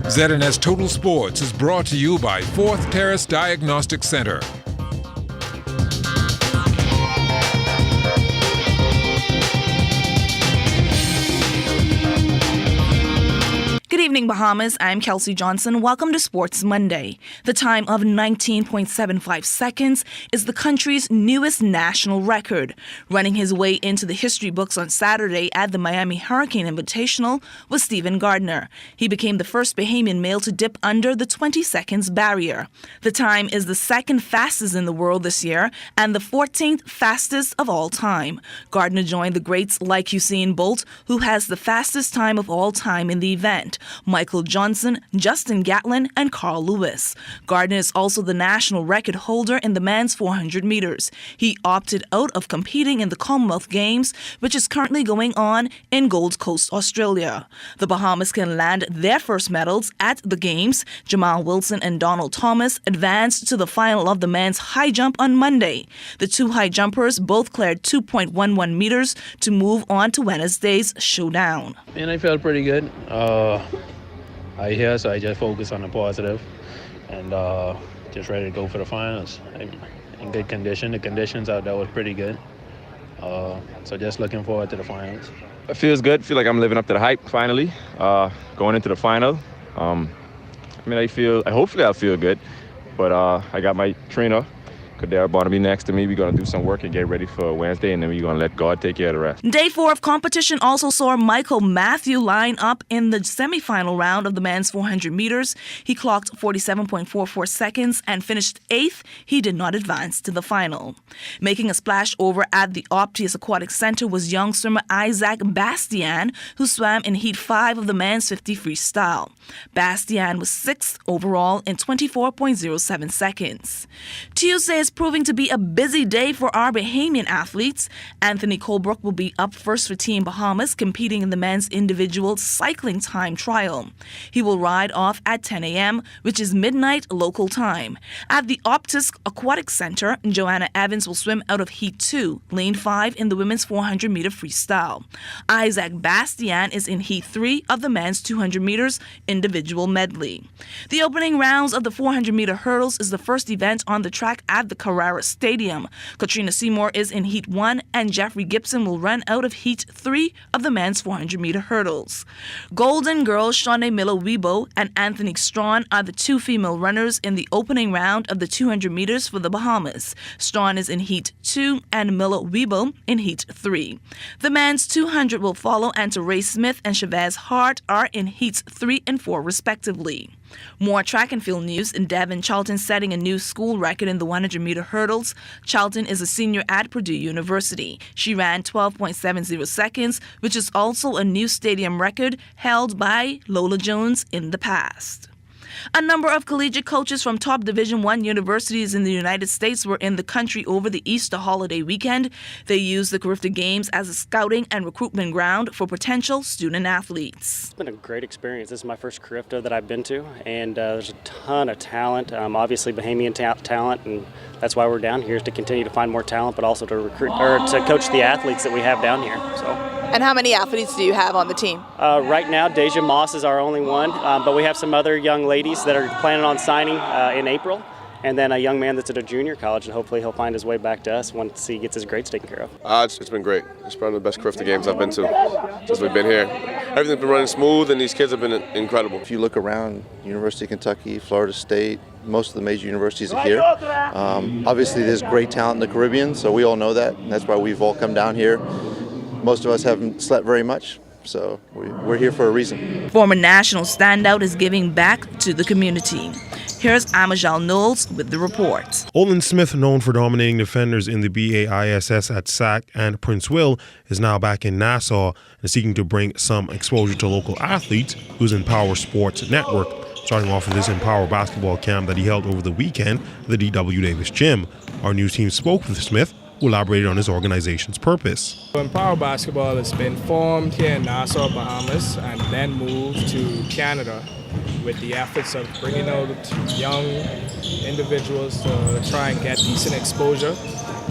ZNS Total Sports is brought to you by Fourth Terrace Diagnostic Center. Good evening, Bahamas. I'm Kelsey Johnson. Welcome to Sports Monday. The time of 19.75 seconds is the country's newest national record. Running his way into the history books on Saturday at the Miami Hurricane Invitational was Stephen Gardner. He became the first Bahamian male to dip under the 20 seconds barrier. The time is the second fastest in the world this year and the 14th fastest of all time. Gardner joined the greats like Usain Bolt, who has the fastest time of all time in the event, Michael Johnson, Justin Gatlin, and Carl Lewis. Gardner is also the national record holder in the men's 400 meters. He opted out of competing in the Commonwealth Games, which is currently going on in Gold Coast, Australia. The Bahamas can land their first medals at the Games. Jamal Wilson and Donald Thomas advanced to the final of the men's high jump on Monday. The two high jumpers both cleared 2.11 meters to move on to Wednesday's showdown. And I felt pretty good. I here, so I just focus on the positive and just ready to go for the finals. I'm in good condition. The conditions out there were pretty good. So just looking forward to the finals. It feels good. I feel like I'm living up to the hype finally, going into the final. Hopefully I'll feel good, but I got my trainer, Kadar Barnaby, next to me. We're going to do some work and get ready for Wednesday, and then we're going to let God take care of the rest. Day 4 of competition also saw Michael Matthew line up in the semifinal round of the men's 400 meters. He clocked 47.44 seconds and finished 8th. He did not advance to the final. Making a splash over at the Optius Aquatic Center was young swimmer Isaac Bastian, who swam in Heat 5 of the men's 50 freestyle. Bastian was 6th overall in 24.07 seconds. Tuesday is proving to be a busy day for our Bahamian athletes. Anthony Colebrook will be up first for Team Bahamas, competing in the men's individual cycling time trial. He will ride off at 10 a.m., which is midnight local time. At the Optus Aquatic Center, Joanna Evans will swim out of Heat 2, Lane 5 in the women's 400-meter freestyle. Isaac Bastian is in Heat 3 of the men's 200 meters individual medley. The opening rounds of the 400-meter hurdles is the first event on the track at the Carrara Stadium. Katrina Seymour is in Heat 1 and Jeffrey Gibson will run out of Heat 3 of the men's 400-meter hurdles. Golden girls Shawnee Miller-Weibo and Anthony Strawn are the two female runners in the opening round of the 200 meters for the Bahamas. Strawn is in Heat 2 and Miller-Weibo in Heat 3. The men's 200 will follow, and Ray Smith and Chavez Hart are in Heats 3 and 4 respectively. More track and field news. In Devon, Charlton setting a new school record in the 100-meter hurdles. Charlton is a senior at Purdue University. She ran 12.70 seconds, which is also a new stadium record held by Lola Jones in the past. A number of collegiate coaches from top Division I universities in the United States were in the country over the Easter holiday weekend. They used the Carifta Games as a scouting and recruitment ground for potential student athletes. It's been a great experience. This is my first Carifta that I've been to, and there's a ton of talent, obviously Bahamian talent, and that's why we're down here, is to continue to find more talent, but also to recruit or to coach the athletes that we have down here. And how many athletes do you have on the team? Right now, Deja Moss is our only one, but we have some other young ladies that are planning on signing in April, and then a young man that's at a junior college, and hopefully he'll find his way back to us once he gets his grades taken care of. It's been great. It's probably the best Carifta Games I've been to since we've been here. Everything's been running smooth, and these kids have been incredible. If you look around, University of Kentucky, Florida State, most of the major universities are here. Obviously, there's great talent in the Caribbean, so we all know that, and that's why we've all come down here. Most of us haven't slept very much, so we're here for a reason. Former national standout is giving back to the community. Here's Amajal Knowles with the report. Olin Smith, known for dominating defenders in the BAISS at SAC and Prince Will, is now back in Nassau and seeking to bring some exposure to local athletes who's in Power Sports Network, starting off with this Empower basketball camp that he held over the weekend at the D.W. Davis Gym. Our news team spoke with Smith, who elaborated on his organization's purpose. Empower Basketball has been formed here in Nassau, Bahamas, and then moved to Canada with the efforts of bringing out young individuals to try and get decent exposure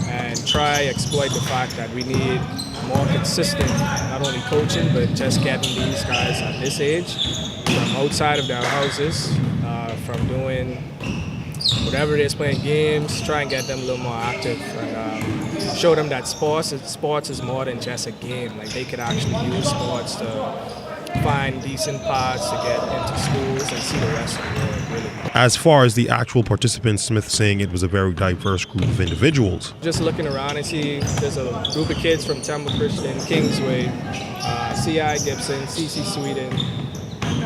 and try exploit the fact that we need more consistent, not only coaching, but just getting these guys at this age from outside of their houses, from doing whatever it is, playing games, try and get them a little more active and show them that sports is more than just a game. Like they could actually use sports to find decent paths to get into schools and see the rest of the world, really. As far as the actual participants, Smith saying it was a very diverse group of individuals. Just looking around, I see there's a group of kids from Temple Christian, Kingsway, CI Gibson, CC Sweden,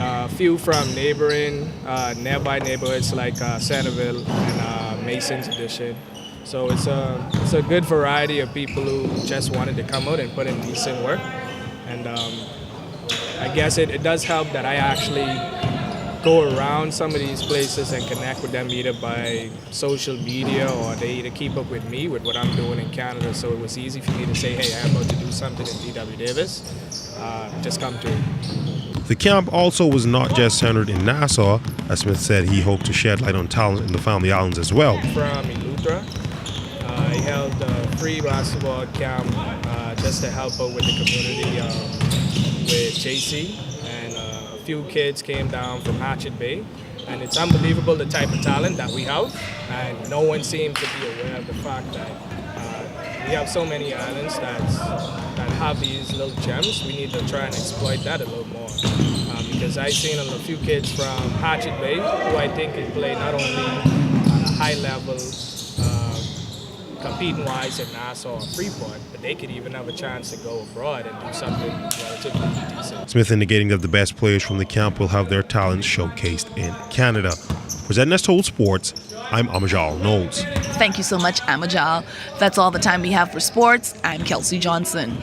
a few from neighboring, nearby neighborhoods like Centerville and Mason's Edition. So it's a good variety of people who just wanted to come out and put in decent work. And I guess it does help that I actually go around some of these places and connect with them either by social media or they either keep up with me with what I'm doing in Canada. So it was easy for me to say, hey, I'm about to do something in D.W. Davis. Just come through. The camp also was not just centered in Nassau. As Smith said, he hoped to shed light on talent in the Family Islands as well. From Eleuthera, I held a free basketball camp just to help out with the community with JC, and a few kids came down from Hatchet Bay, and it's unbelievable the type of talent that we have, and no one seems to be aware of the fact that we have so many islands that have these little gems. We need to try and exploit that a little more, because I've seen a few kids from Hatchet Bay who I think can play not only on a high level competing wise in Nassau or Freeport, but they could even have a chance to go abroad and do something relatively decent. Smith indicating that the best players from the camp will have their talents showcased in Canada. For ZNS Total Sports, I'm Amajal Knowles. Thank you so much, Amajal. That's all the time we have for sports. I'm Kelsey Johnson.